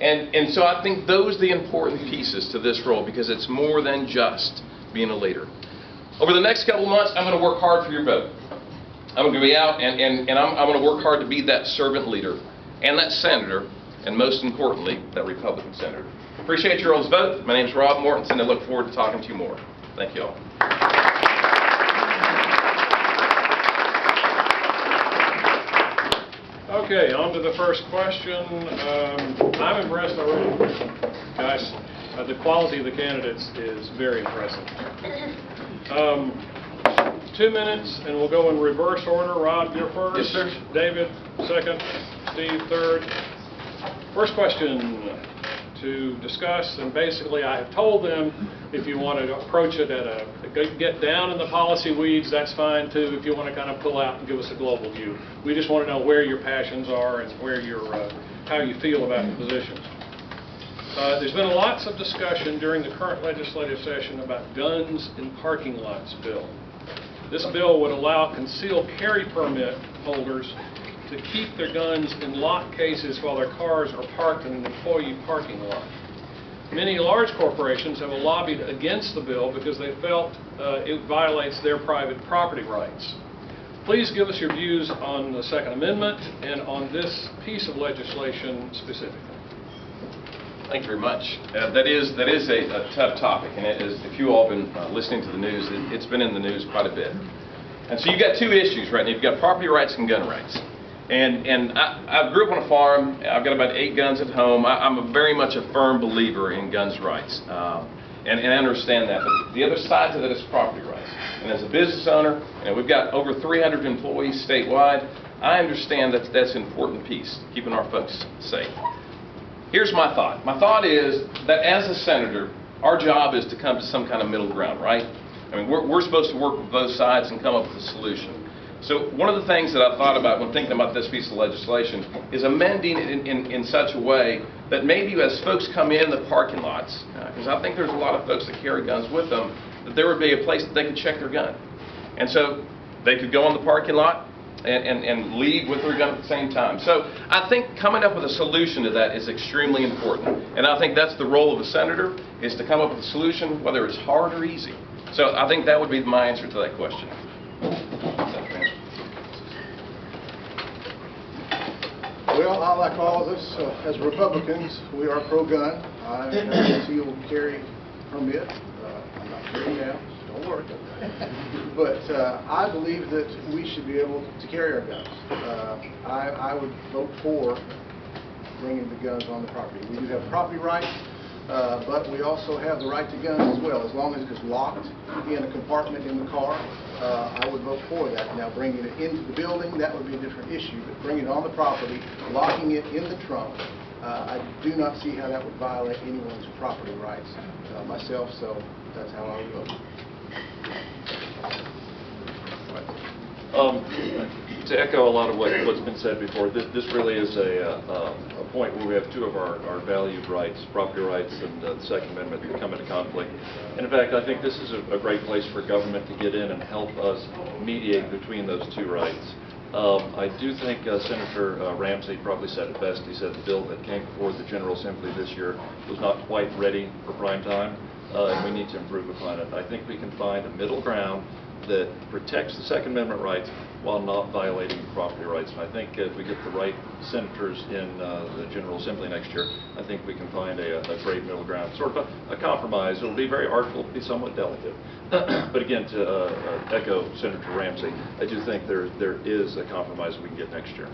And so I think those are the important pieces to this role, because it's more than just being a leader. Over the next couple of months, I'm going to work hard for your vote. I'm going to be out and I'm going to work hard to be that servant leader and that senator, and most importantly, that Republican senator. Appreciate your all's vote. My name is Rob Mortensen, and I look forward to talking to you more. Thank you all. Okay, on to the first question. I'm impressed already, guys. The quality of the candidates is very impressive. 2 minutes, and we'll go in reverse order. Rob, you're first. Yes, sir. David, second. Steve, third. First question to discuss, and basically I have told them if you want to approach it at get down in the policy weeds, that's fine too. If you want to kind of pull out and give us a global view, we just want to know where your passions are and where how you feel about the positions. There's been lots of discussion during the current legislative session about guns in parking lots bill. This bill would allow concealed carry permit holders to keep their guns in locked cases while their cars are parked in an employee parking lot. Many large corporations have lobbied against the bill because they felt it violates their private property rights. Please give us your views on the Second Amendment and on this piece of legislation specifically. Thank you very much. That is a tough topic, and it is, if you all have been listening to the news, it's been in the news quite a bit. And so you've got two issues right now. You've got property rights and gun rights. And I grew up on a farm. I've got about 8 guns at home. I'm very much a firm believer in guns rights, and I understand that. But the other side to that is property rights. And as a business owner, and we've got over 300 employees statewide, I understand that that's an important piece, keeping our folks safe. Here's my thought. My thought is that as a senator, our job is to come to some kind of middle ground, right? I mean, we're supposed to work with both sides and come up with a solution. So one of the things that I thought about when thinking about this piece of legislation is amending it in such a way that maybe as folks come in the parking lots, because I think there's a lot of folks that carry guns with them, that there would be a place that they could check their gun. And so they could go in the parking lot and leave with their gun at the same time. So I think coming up with a solution to that is extremely important. And I think that's the role of a senator, is to come up with a solution, whether it's hard or easy. So I think that would be my answer to that question. Well, like all of us, as Republicans, we are pro-gun. I have a concealed carry permit. I'm not carrying now, don't worry. But I believe that we should be able to carry our guns. I would vote for bringing the guns on the property. We do have property rights, but we also have the right to guns as well. As long as it's locked in a compartment in the car, I would vote for that. Now, bringing it into the building, that would be a different issue, but bringing it on the property, locking it in the trunk, I do not see how that would violate anyone's property rights myself, so that's how I would vote. To echo a lot of what's been said before, this really is a point where we have two of our valued rights, property rights and the Second Amendment, that come into conflict. And in fact, I think this is a great place for government to get in and help us mediate between those two rights. I do think Senator Ramsey probably said it best. He said the bill that came before the General Assembly this year was not quite ready for prime time, and we need to improve upon it. I think we can find a middle ground that protects the Second Amendment rights while not violating property rights. And I think if we get the right senators in the General Assembly next year, I think we can find a great middle ground, sort of a compromise. It'll be very artful, it'll be somewhat delicate. But again, to echo Senator Ramsey, I do think there is a compromise we can get next year.